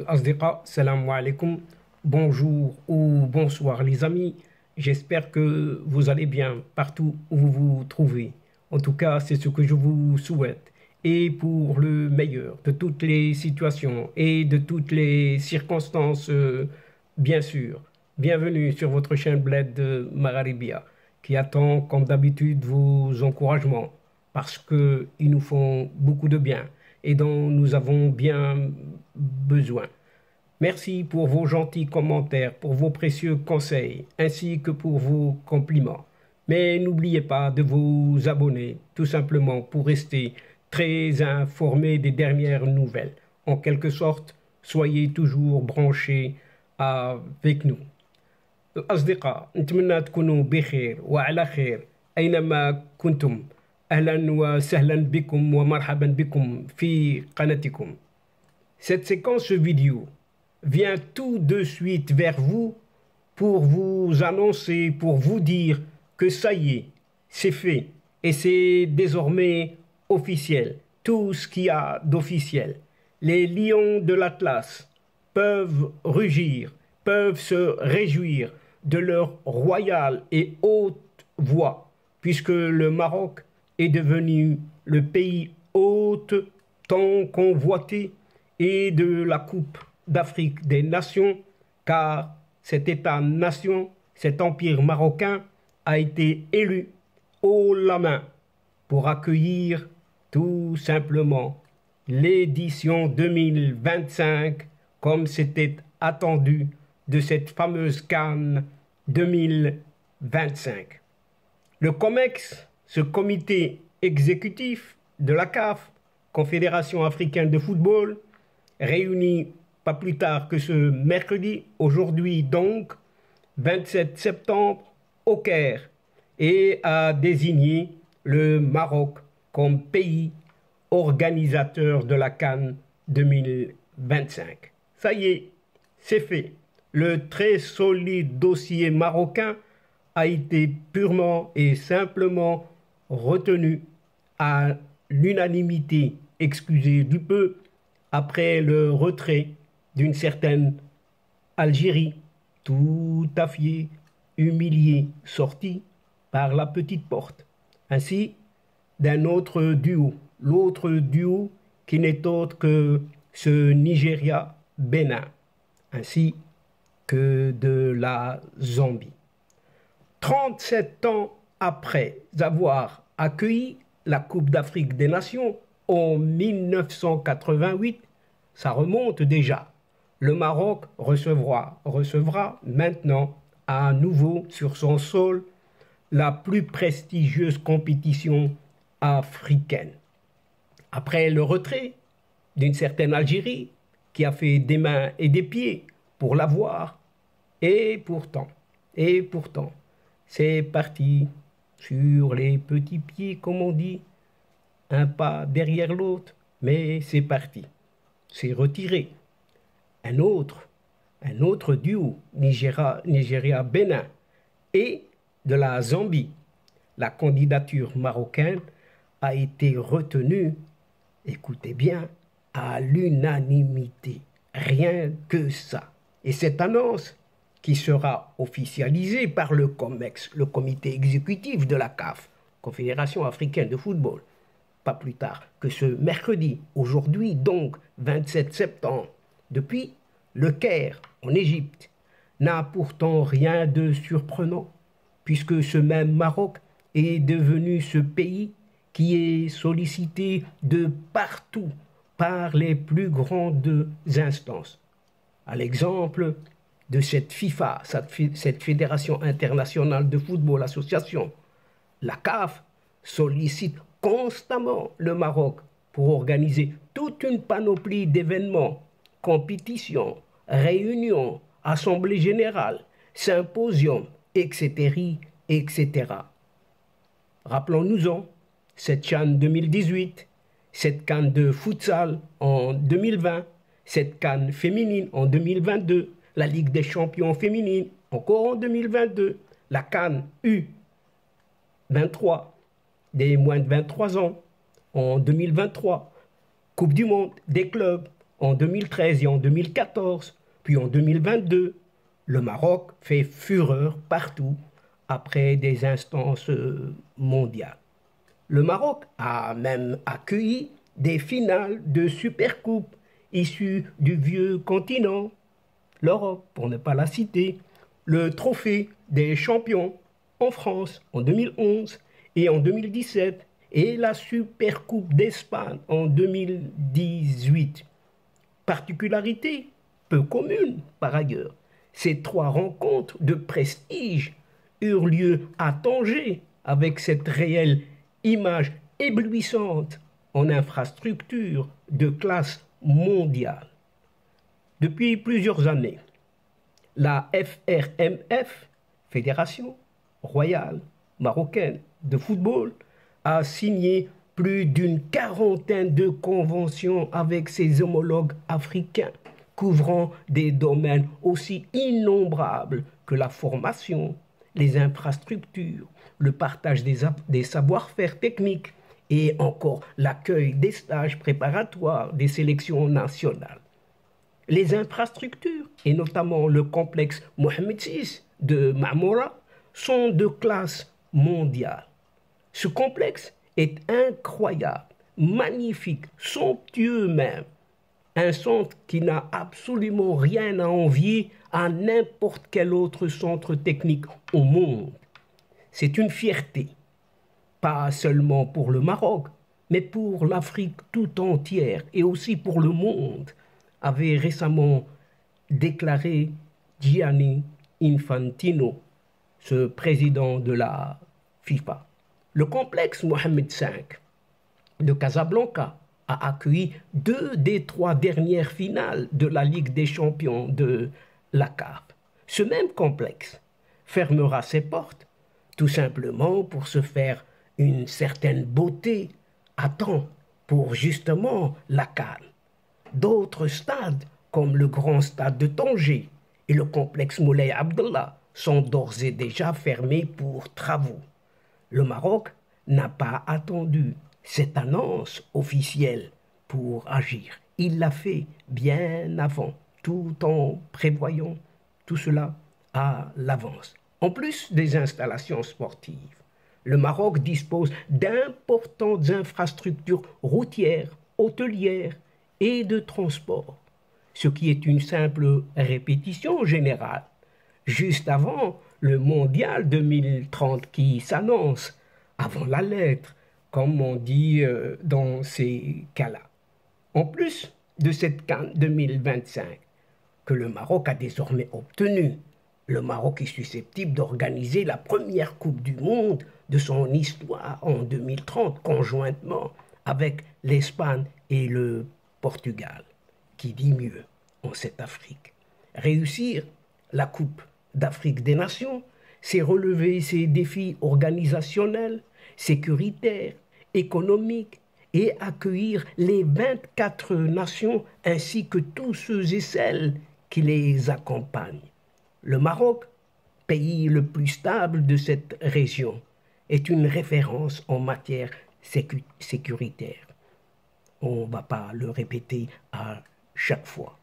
Asdiqa, salam alaikum, bonjour ou bonsoir les amis. J'espère que vous allez bien partout où vous vous trouvez. En tout cas, c'est ce que je vous souhaite. Et pour le meilleur de toutes les situations et de toutes les circonstances, bien sûr. Bienvenue sur votre chaîne Bled de Magharibia, qui attend comme d'habitude vos encouragements parce qu'ils nous font beaucoup de bien et dont nous avons bien besoin. Merci pour vos gentils commentaires, pour vos précieux conseils, ainsi que pour vos compliments. Mais n'oubliez pas de vous abonner, tout simplement pour rester très informé des dernières nouvelles. En quelque sorte, soyez toujours branchés avec nous. الأصدقاء نتمنى تكونوا بخير وعلى خير أينما كنتم. أهلا وسهلا بكم ومرحبا بكم في قناتكم. Cette séquence vidéo vient tout de suite vers vous pour vous annoncer, pour vous dire que ça y est, c'est fait et c'est désormais officiel. Tout ce qu'il y a d'officiel. Les lions de l'Atlas peuvent rugir, peuvent se réjouir de leur royale et haute voix, puisque le Maroc est devenu le pays hôte tant convoité et de la Coupe d'Afrique des Nations, car cet État-nation, cet empire marocain, a été élu haut la main pour accueillir tout simplement l'édition 2025 comme c'était attendu de cette fameuse CAN 2025. Le COMEX, ce comité exécutif de la CAF, Confédération africaine de football, réuni pas plus tard que ce mercredi, aujourd'hui donc, 27 septembre, au Caire, et a désigné le Maroc comme pays organisateur de la CAN 2025. Ça y est, c'est fait. Le très solide dossier marocain a été purement et simplement retenu à l'unanimité, excusez du peu, après le retrait d'une certaine Algérie, tout à fait humiliée, sortie par la petite porte, ainsi d'un autre duo, l'autre duo qui n'est autre que ce Nigeria-Bénin, ainsi que de la Zambie. 37 ans après avoir accueilli la Coupe d'Afrique des Nations en 1988, ça remonte déjà. Le Maroc recevra maintenant à nouveau sur son sol la plus prestigieuse compétition africaine. Après le retrait d'une certaine Algérie qui a fait des mains et des pieds pour l'avoir, et pourtant, c'est parti sur les petits pieds, comme on dit, un pas derrière l'autre, mais c'est parti, c'est retiré. Un autre duo, Nigeria-Bénin et de la Zambie. La candidature marocaine a été retenue, écoutez bien, à l'unanimité. Rien que ça. Et cette annonce, qui sera officialisée par le COMEX, le comité exécutif de la CAF, Confédération africaine de football, pas plus tard que ce mercredi, aujourd'hui donc 27 septembre, depuis le Caire, en Égypte, n'a pourtant rien de surprenant, puisque ce même Maroc est devenu ce pays qui est sollicité de partout par les plus grandes instances. À l'exemple de cette FIFA, cette Fédération internationale de football association, la CAF sollicite constamment le Maroc pour organiser toute une panoplie d'événements, compétitions, réunions, assemblées générales, symposiums, etc., etc. Rappelons-nous-en, cette CHAN 2018, cette CAN de futsal en 2020, cette CAN féminine en 2022, la Ligue des champions féminine encore en 2022, la CAN U23 des moins de 23 ans en 2023, Coupe du monde des clubs en 2013 et en 2014, puis en 2022. Le Maroc fait fureur partout après des instances mondiales. Le Maroc a même accueilli des finales de Supercoupe issues du vieux continent, l'Europe pour ne pas la citer, le trophée des champions en France en 2011 et en 2017 et la Supercoupe d'Espagne en 2018. Particularité peu commune par ailleurs, ces trois rencontres de prestige eurent lieu à Tanger avec cette réelle image éblouissante en infrastructure de classe mondiale. Depuis plusieurs années, la FRMF, Fédération royale marocaine de football, a signé plus d'une quarantaine de conventions avec ses homologues africains, couvrant des domaines aussi innombrables que la formation, les infrastructures, le partage des savoir-faire techniques et encore l'accueil des stages préparatoires des sélections nationales. Les infrastructures, et notamment le complexe Mohamed VI de Marmora, sont de classe mondiale. Ce complexe est incroyable, magnifique, somptueux même. Un centre qui n'a absolument rien à envier à n'importe quel autre centre technique au monde. C'est une fierté, pas seulement pour le Maroc, mais pour l'Afrique tout entière et aussi pour le monde, avait récemment déclaré Gianni Infantino, ce président de la FIFA. Le complexe Mohamed V de Casablanca a accueilli 2 des 3 dernières finales de la Ligue des champions de la CAF. Ce même complexe fermera ses portes tout simplement pour se faire une certaine beauté à temps pour justement la CAN. D'autres stades, comme le grand stade de Tanger et le complexe Moulay Abdallah, sont d'ores et déjà fermés pour travaux. Le Maroc n'a pas attendu cette annonce officielle pour agir. Il l'a fait bien avant, tout en prévoyant tout cela à l'avance. En plus des installations sportives, le Maroc dispose d'importantes infrastructures routières, hôtelières et de transport, ce qui est une simple répétition générale, juste avant le mondial 2030 qui s'annonce avant la lettre, comme on dit dans ces cas-là. En plus de cette CAN 2025 que le Maroc a désormais obtenue, le Maroc est susceptible d'organiser la première Coupe du Monde de son histoire en 2030, conjointement avec l'Espagne et le Portugal. Qui dit mieux en cette Afrique? Réussir la Coupe d'Afrique des Nations, c'est relever ces défis organisationnels, sécuritaires, économiques et accueillir les 24 nations ainsi que tous ceux et celles qui les accompagnent. Le Maroc, pays le plus stable de cette région, est une référence en matière sécuritaire. On ne va pas le répéter à chaque fois.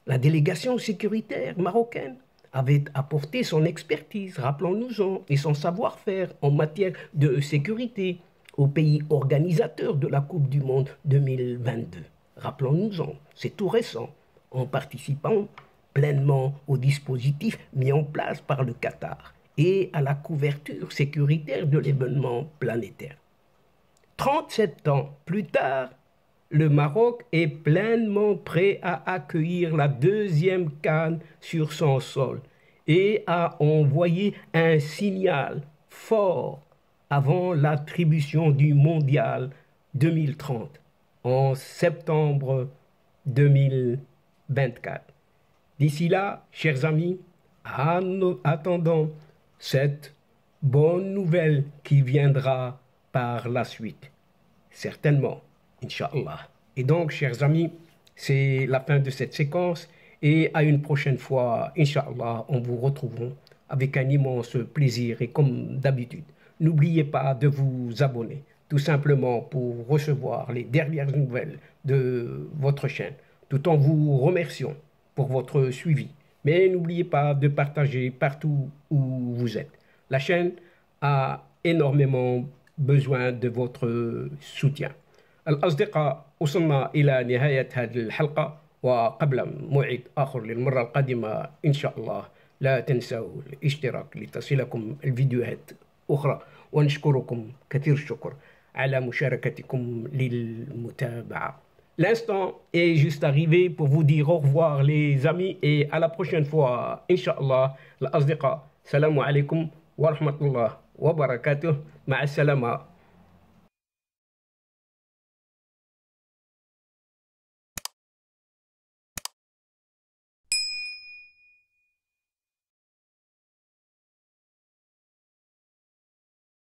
La délégation sécuritaire marocaine avait apporté son expertise, rappelons-nous-en, et son savoir-faire en matière de sécurité aux pays organisateurs de la Coupe du Monde 2022. Rappelons-nous-en, c'est tout récent, en participant pleinement au dispositif mis en place par le Qatar et à la couverture sécuritaire de l'événement planétaire. 37 ans plus tard, le Maroc est pleinement prêt à accueillir la deuxième CAN sur son sol et à envoyer un signal fort avant l'attribution du mondial 2030 en septembre 2024. D'ici là, chers amis, attendons cette bonne nouvelle qui viendra par la suite. Certainement, Inch'Allah. Et donc, chers amis, c'est la fin de cette séquence et à une prochaine fois, Inch'Allah, on vous retrouvera avec un immense plaisir et comme d'habitude. N'oubliez pas de vous abonner, tout simplement pour recevoir les dernières nouvelles de votre chaîne. tout en vous remerciant pour votre suivi. Mais n'oubliez pas de partager partout où vous êtes. La chaîne a énormément besoin de votre soutien. الأصدقاء وصلنا إلى نهاية هذه الحلقة، وقبل موعد آخر للمرة القادمة إن شاء الله لا تنسوا الاشتراك لتصلكم الفيديوهات أخرى، ونشكركم كثير الشكر على مشاركتكم للمتابعة. L'instant est juste arrivé pour vous dire au revoir les amis et à la prochaine fois Inch'Allah. الأصدقاء، السلام عليكم ورحمة الله وبركاته. مع السلامة.